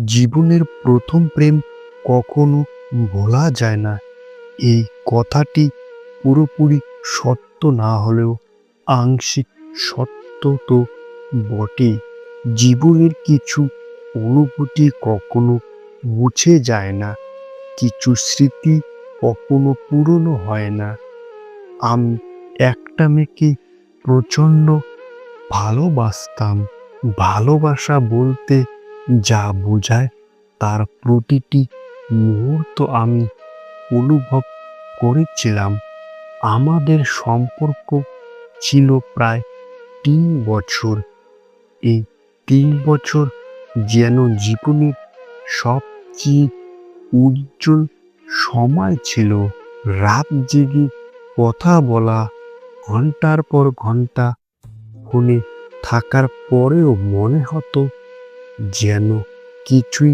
জীবনের প্রথম প্রেম কখনো ভোলা যায় না। এই কথাটি পুরোপুরি সত্য না হলেও আংশিক সত্য তো বটেই। জীবনের কিছু অনুভূতি কখনো মুছে যায় না, কিছু স্মৃতি কখনো পুরনো হয় না। আমি একটা মেয়েকে প্রচণ্ড ভালোবাসতাম। ভালোবাসা বলতে যা বোঝায় তার প্রতিটি মুহূর্ত আমি অনুভব করেছিলাম। আমাদের সম্পর্ক ছিল প্রায় ৩ বছর। এই ৩ বছর যেন জীবনের সবচেয়ে উজ্জ্বল সময় ছিল। রাত জেগে কথা বলা, ঘন্টার পর ঘন্টা ফোনে থাকার পরেও মনে হতো যেন কিছুই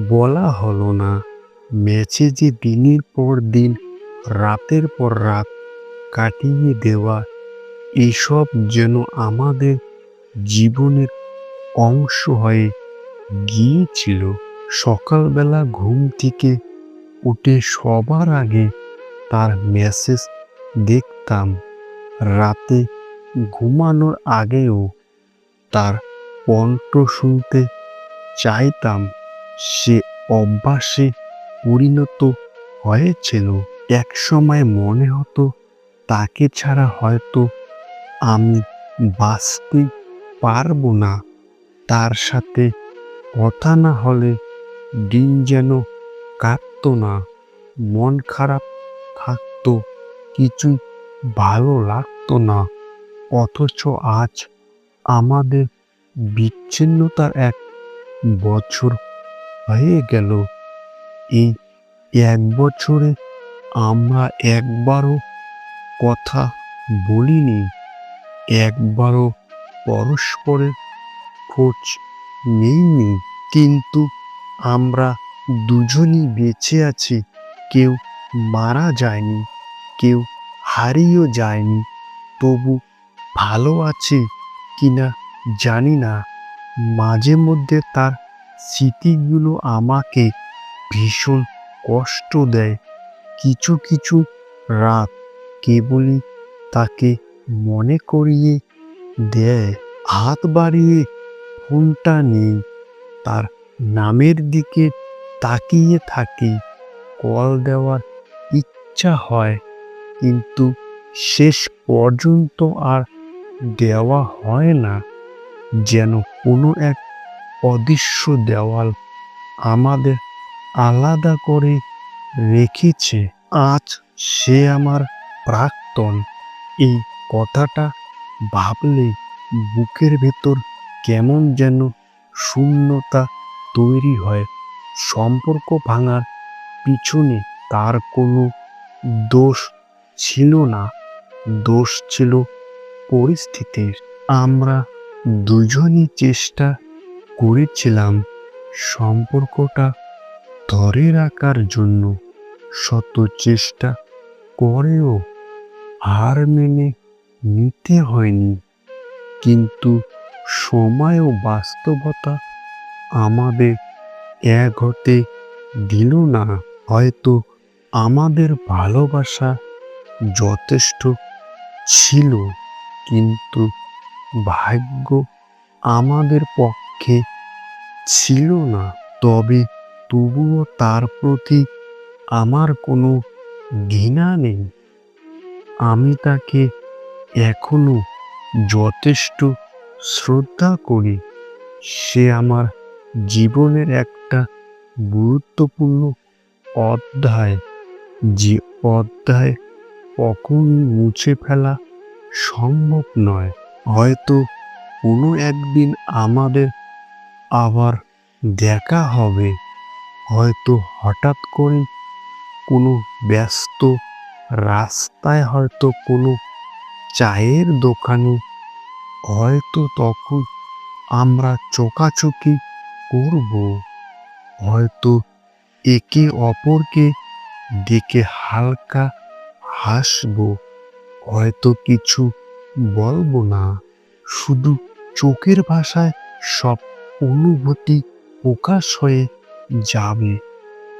বলা হলো না। মেসেজে দিনের পর দিন, রাতের পর রাত কাটিয়ে দেওয়া, এসব যেন আমাদের জীবনের অংশ হয়ে গিয়েছিল। সকালবেলা ঘুম থেকে উঠে সবার আগে তার মেসেজ দেখতাম। রাতে ঘুমানোর আগেও তার কণ্ঠ শুনতে চাইতাম। সে অভ্যাসে পরিণত হয়েছিল। একসময় মনে হতো তাকে ছাড়া হয়তো আমি বাঁচতে পারবো না। তার সাথে কথা না হলে দিন যেন কাটতো না। মন খারাপ থাকতো, কিছুই ভালো লাগতো না। অথচ আজ আমাদের বিচ্ছিন্নতার ১ বছর হয়ে গেল। এই ১ বছরে আমরা একবারও কথা বলিনি, একবারও পরস্পরের খোঁজ নেইনি। কিন্তু আমরা দুজনই বেঁচে আছি। কেউ মারা যায়নি, কেউ হারিয়েও যায়নি। তবু ভালো আছে কিনা জানি না। মাঝে মধ্যে তার স্মৃতিগুলো আমাকে ভীষণ কষ্ট দেয়। কিছু কিছু রাত কেবলই তাকে মনে করিয়ে দেয়। হাত বাড়িয়ে ফোনটা নেই, তার নামের দিকে তাকিয়ে থাকি। কল দেওয়ার ইচ্ছা হয়, কিন্তু শেষ পর্যন্ত আর দেওয়া হয় না। যেন কোনো এক অদৃশ্য দেওয়াল আমাদের আলাদা করে রেখেছে। আজ সে আমার প্রাক্তন। এই কথাটা ভাবলে বুকের ভেতর কেমন যেন শূন্যতা তৈরি হয়। সম্পর্ক ভাঙার পিছনে তার কোনো দোষ ছিল না, দোষ ছিল পরিস্থিতির। আমরা দুজনই চেষ্টা করেছিলাম সম্পর্কটা ধরে রাখার জন্য। শত চেষ্টা করেও হার মেনে নিতে হয়নি। কিন্তু সময় ও বাস্তবতা আমাদের এক হতে দিল না। হয়তো আমাদের ভালোবাসা যথেষ্ট ছিল, কিন্তু ভাগ্য আমাদের পক্ষে ছিল না। তবুও তার প্রতি আমার কোনো ঘৃণা নেই। আমি তাকে এখনো যথেষ্ট শ্রদ্ধা করি। সে আমার জীবনের একটা গুরুত্বপূর্ণ অধ্যায়, যে অধ্যায় কখনো মুছে ফেলা সম্ভব নয়। হয়তো কোনো একদিন আমাদের আবার দেখা হবে, হয়তো হঠাৎ করে কোনো ব্যস্ত রাস্তায়, হয়তো কোনো চায়ের দোকানে। হয়তো তখন আমরা চোখাচোখি করব, হয়তো একে অপরকে দেখে হালকা হাসব, হয়তো কিছু বলবো না, শুধু চোখের ভাষায় সব অনুভূতি প্রকাশ হয়ে যাবে।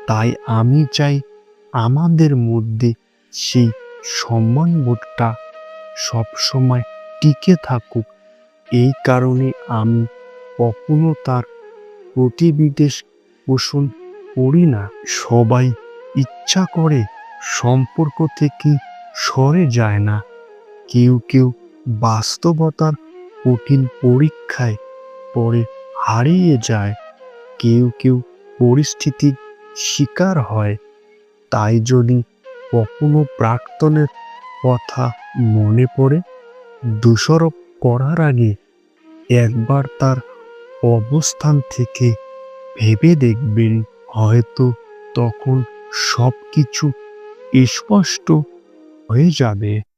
তাই আমি চাই আমাদের মধ্যে সেই সম্মানবোধটা সবসময় টিকে থাকুক। এই কারণে আমি কখনো তার প্রতিবিদ্বেষ পোষণ করি না। সবাই ইচ্ছা করে সম্পর্ক থেকে সরে যায় না। কেউ কেউ বাস্তবতার কঠিন পরীক্ষায় পরে হারিয়ে যায়, কেউ কেউ পরিস্থিতির শিকার হয়। তাই যদি কখনো প্রাক্তনের কথা মনে পড়ে, দোষারোপ করার আগে একবার তার অবস্থান থেকে ভেবে দেখবেন, হয়তো তখন সবকিছু স্পষ্ট হয়ে যাবে।